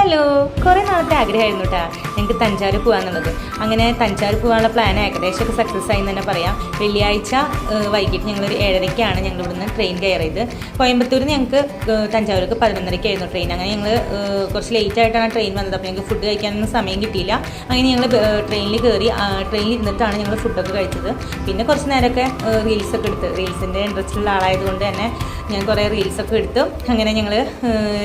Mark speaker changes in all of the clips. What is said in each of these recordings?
Speaker 1: Hello, കുറേ നാളത്തെ ആഗ്രഹമായിരുന്നു കേട്ടോ ഞങ്ങൾക്ക് തഞ്ചാവൂർ പോകാമെന്നുള്ളത്. അങ്ങനെ തഞ്ചാവൂർ പോകാനുള്ള പ്ലാൻ ഏകദേശമൊക്കെ സക്സസ് ആയി എന്ന് തന്നെ പറയാം. വെള്ളിയാഴ്ച വൈകിട്ട് ഞങ്ങളൊരു 7:30-ക്കാണ് ഞങ്ങൾ ഇവിടുന്ന് ട്രെയിൻ കയറിയത്. കോയമ്പത്തൂരിൽ ഞങ്ങൾക്ക് തഞ്ചാവൂർക്ക് 11:30-ക്കായിരുന്നു ട്രെയിൻ. അങ്ങനെ ഞങ്ങൾ കുറച്ച് ലേറ്റ് ആയിട്ടാണ് ട്രെയിൻ വന്നത്. അപ്പോൾ ഞങ്ങൾക്ക് ഫുഡ് കഴിക്കാനൊന്നും സമയം കിട്ടിയില്ല. അങ്ങനെ ഞങ്ങൾ ട്രെയിനിൽ കയറി ട്രെയിനിൽ ഇരുന്നിട്ടാണ് ഞങ്ങൾ ഫുഡൊക്കെ കഴിച്ചത്. പിന്നെ കുറച്ച് നേരമൊക്കെ റീൽസൊക്കെ എടുത്ത്, റീൽസിൻ്റെ ഇൻട്രസ്റ്റുള്ള ആളായതുകൊണ്ട് തന്നെ ഞാൻ കുറേ റീൽസൊക്കെ എടുത്തു. അങ്ങനെ ഞങ്ങൾ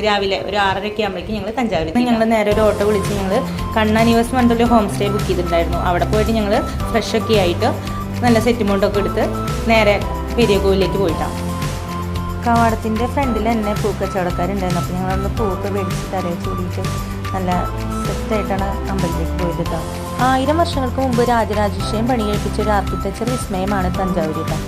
Speaker 1: രാവിലെ ഒരു 6:30 ആകുമ്പോഴേക്കും ഞങ്ങൾ തഞ്ചാവൂരിൽ ഞങ്ങൾ നേരെ ഒരു ഓട്ടോ വിളിച്ച് ഞങ്ങൾ കണ്ണാ ന്യൂസ് പറഞ്ഞിട്ടൊരു ഹോം സ്റ്റേ ബുക്ക് ചെയ്തിട്ടുണ്ടായിരുന്നു. അവിടെ പോയിട്ട് ഞങ്ങൾ ഫ്രഷൊക്കെ ആയിട്ട് നല്ല സെറ്റിമൗണ്ടൊക്കെ എടുത്ത് നേരെ പെരിയ കോവിലേക്ക് പോയിട്ടാണ്. കവാടത്തിൻ്റെ ഫ്രണ്ടിൽ തന്നെ പൂക്കച്ചവടക്കാരുണ്ടായിരുന്നു. അപ്പോൾ ഞങ്ങളന്ന് പൂവൊക്കെ മേടിച്ച് തലയിൽ ചൂടിയിട്ട് നല്ല സെറ്റായിട്ടാണ് അമ്പലത്തിലേക്ക് പോയത് കേട്ടോ. 1000 വർഷങ്ങൾക്ക് മുമ്പ് രാജരാജേശ്വരം പണി കഴിപ്പിച്ച ഒരു ആർക്കിടെക്ചർ വിസ്മയമാണ് തഞ്ചാവൂർ കേട്ടോ.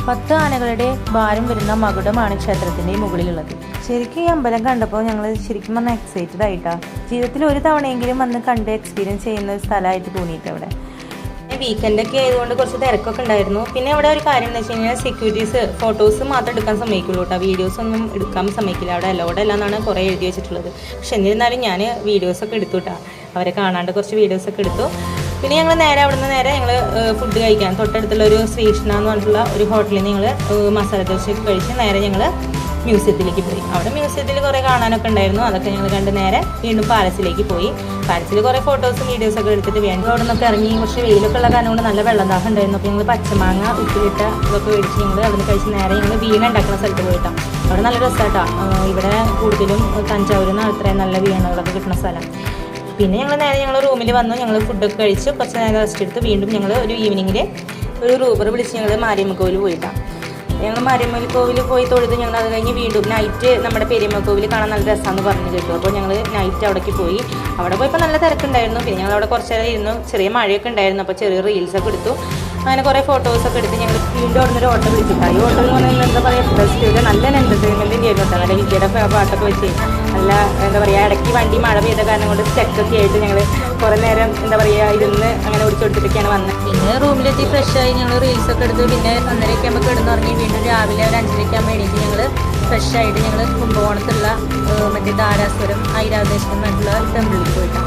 Speaker 1: 10 ആനകളുടെ ഭാരം വരുന്ന മകുടമാണ് ക്ഷേത്രത്തിൻ്റെ മുകളിലുള്ളത്. ശരിക്കും ഈ അമ്പലം കണ്ടപ്പോൾ ഞങ്ങൾ ശരിക്കും വന്ന് എക്സൈറ്റഡ് ആയിട്ടാണ്. ജീവിതത്തിൽ ഒരു തവണയെങ്കിലും വന്ന് കണ്ട് എക്സ്പീരിയൻസ് ചെയ്യുന്ന ഒരു സ്ഥലമായിട്ട് തോന്നിയിട്ട് അവിടെ. വീക്കെൻഡൊക്കെ ആയതുകൊണ്ട് കുറച്ച് തിരക്കൊക്കെ ഉണ്ടായിരുന്നു. പിന്നെ അവിടെ ഒരു കാര്യം എന്ന് വെച്ച് കഴിഞ്ഞാൽ സെക്യൂരിറ്റീസ് ഫോട്ടോസ് മാത്രം എടുക്കാൻ സമ്മതിക്കുള്ളൂ കേട്ടോ. വീഡിയോസ് ഒന്നും എടുക്കാൻ സമ്മതിക്കില്ല. അവിടെ അലോഡ് അല്ല എന്നാണ് കുറേ എഴുതി വെച്ചിട്ടുള്ളത്. പക്ഷെ എന്നിരുന്നാലും ഞാൻ വീഡിയോസൊക്കെ എടുത്തു കേട്ടോ. അവരെ കാണാണ്ട് കുറച്ച് വീഡിയോസൊക്കെ എടുത്തു. പിന്നെ ഞങ്ങൾ നേരെ ഞങ്ങൾ ഫുഡ് കഴിക്കാൻ തൊട്ടടുത്തുള്ള ഒരു ശ്രീകൃഷ്ണ എന്ന് പറഞ്ഞിട്ടുള്ള ഒരു ഹോട്ടലിൽ നിന്ന് ഞങ്ങൾ മസാല ദോശയൊക്കെ കഴിച്ച് നേരെ ഞങ്ങൾ മ്യൂസിയത്തിലേക്ക് പോയി. അവിടെ മ്യൂസിയത്തിൽ കുറേ കാണാനൊക്കെ ഉണ്ടായിരുന്നു. അതൊക്കെ ഞങ്ങൾ കണ്ട് നേരെ വീണ്ടും പാലസിലേക്ക് പോയി. പാലസിൽ കുറേ ഫോട്ടോസും വീഡിയോസൊക്കെ എടുത്തിട്ട് വീണ്ടും അവിടെ നിന്നൊക്കെ ഇറങ്ങി. കുറച്ച് വെയിലൊക്കെ ഉള്ള കാരണം കൊണ്ട് നല്ല വെള്ളദാഹം ഉണ്ടായിരുന്നു. അപ്പോൾ ഞങ്ങൾ പച്ചമാങ്ങ ഉപ്പിലിട്ട ഇതൊക്കെ മേടിച്ച് ഞങ്ങൾ അവിടെ നിന്ന് കഴിച്ച് നേരെ ഞങ്ങൾ വീണ ഉണ്ടാക്കുന്ന സ്ഥലത്ത് പോയിട്ടാണ്. അവിടെ നല്ല രസമായിട്ടാണ്. ഇവിടെ കൂടുതലും തഞ്ചാവൂരിൽ നിന്ന് അത്രയും നല്ല വീണകളൊക്കെ കിട്ടുന്ന സ്ഥലം. പിന്നെ ഞങ്ങൾ റൂമിൽ വന്നു. ഞങ്ങൾ ഫുഡൊക്കെ കഴിച്ച് കുറച്ച് നേരം റെസ്റ്റ് എടുത്ത് വീണ്ടും ഞങ്ങൾ ഒരു ഈവനിങ്ങിൽ ഒരു റൂബർ വിളിച്ച് ഞങ്ങൾ മാരിയമ്മ കോവിൽ പോയിട്ടാണ്. ഞങ്ങൾ മാരിയമ്മ കോവിൽ പോയി തൊഴുത് ഞങ്ങൾ അത് കഴിഞ്ഞ് വീണ്ടും നൈറ്റ് നമ്മുടെ പെരിയമ്മ കോവിൽ കാണാൻ നല്ല രസമാണെന്ന് പറഞ്ഞു കേട്ടു. അപ്പോൾ ഞങ്ങൾ നൈറ്റ് അവിടേക്ക് പോയി. അവിടെ പോയപ്പോൾ നല്ല തിരക്കുണ്ടായിരുന്നു. പിന്നെ ഞങ്ങൾ അവിടെ കുറച്ച് നേരം ഇരുന്നു. ചെറിയ മഴയൊക്കെ ഉണ്ടായിരുന്നു. അപ്പോൾ ചെറിയ റീൽസൊക്കെ എടുത്തു. അങ്ങനെ കുറേ ഫോട്ടോസൊക്കെ എടുത്ത് ഞങ്ങൾ വീണ്ടും അവിടെ നിന്നൊരു ഓട്ടോ വിളിച്ചിട്ടാണ്. ഈ ഓട്ടോ എന്ന് പറഞ്ഞാൽ എന്താ പറയുക, ഫെസ്റ്റിവൽ നല്ല എൻ്റർടൈൻമെൻറ്റും ചെയ്യുന്നു കേട്ടോ. നല്ല വിദ്യയുടെ പാട്ടൊക്കെ വെച്ച് നല്ല എന്താ പറയുക, ഇടയ്ക്ക് വണ്ടി മഴ പെയ്ത കാരണം കൊണ്ട് സ്റ്റെക്കൊക്കെ ആയിട്ട് ഞങ്ങൾ കുറേ നേരം എന്താ പറയുക ഇരുന്ന് അങ്ങനെ ഓടിച്ചോടിച്ചിട്ടൊക്കെയാണ് വന്നത്. പിന്നെ റൂമിലെത്തി ഫ്രഷായി ഞങ്ങൾ റീൽസൊക്കെ എടുത്ത് പിന്നെ 1:30 ആകുമ്പോൾ കിടന്നുറങ്ങി. വീണ്ടും രാവിലെ ഒരു 5:30 ആകുമ്പോൾ എണീറ്റ് ഞങ്ങൾ ഫ്രഷായിട്ട് ഞങ്ങൾ കുംഭകോണത്തുള്ള മറ്റേ താരാസുരം ഐരാവതേശ്വരം എന്നുള്ള ടെമ്പിളിൽ പോയിട്ടാണ്.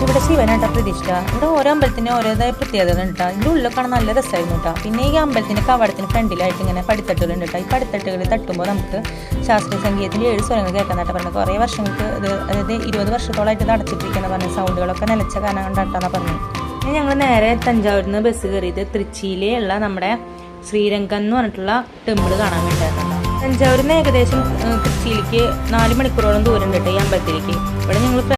Speaker 1: ഇവിടെ ശിവനായിട്ടാണ് പ്രതിഷ്ഠ. ഇവിടെ ഓരോ അമ്പലത്തിന് ഓരോതായ പ്രത്യേകത ഉണ്ട് കേട്ടോ. ഇതിൻ്റെ ഉള്ളിലൊക്കെ നല്ല രസമായിരുന്നു കേട്ടോ. പിന്നെ ഈ അമ്പലത്തിൻ്റെ കവാടത്തിന് ഫ്രണ്ടിലായിട്ട് ഇങ്ങനെ പടിത്തട്ടുകളുണ്ട് കേട്ടോ. ഈ പടിത്തട്ടുകളിൽ തട്ടുമ്പോൾ നമുക്ക് ശാസ്ത്രീയ സംഗീതത്തിൻ്റെ 7 സ്വരങ്ങൾ കേൾക്കാൻ കേട്ടോ പറഞ്ഞത്. കുറേ വർഷങ്ങൾക്ക് അതായത് 20 വർഷത്തോളമായിട്ട് ഇത് അടച്ചിട്ടിരിക്കുന്ന പറഞ്ഞ സൗണ്ടുകളൊക്കെ നിലച്ച കാരണം കൊണ്ടാട്ടാന്നാണ് പറഞ്ഞത്. പിന്നെ ഞങ്ങൾ നേരെ തഞ്ചാവൂരിൽ നിന്ന് ബസ് കയറിയത് തൃച്ചിയിലുള്ള നമ്മുടെ ശ്രീരംഗം എന്ന് പറഞ്ഞിട്ടുള്ള ടെമ്പിൾ കാണാൻ വേണ്ടിയിട്ടായിരുന്നു. തഞ്ചാവൂരിൽ നിന്ന് ഏകദേശം തൃച്ചിയിലേക്ക് 4 മണിക്കൂറോളം ദൂരം ഉണ്ട് കേട്ടോ ഈ അമ്പലത്തിലേക്ക്. ഇവിടെ ഞങ്ങൾ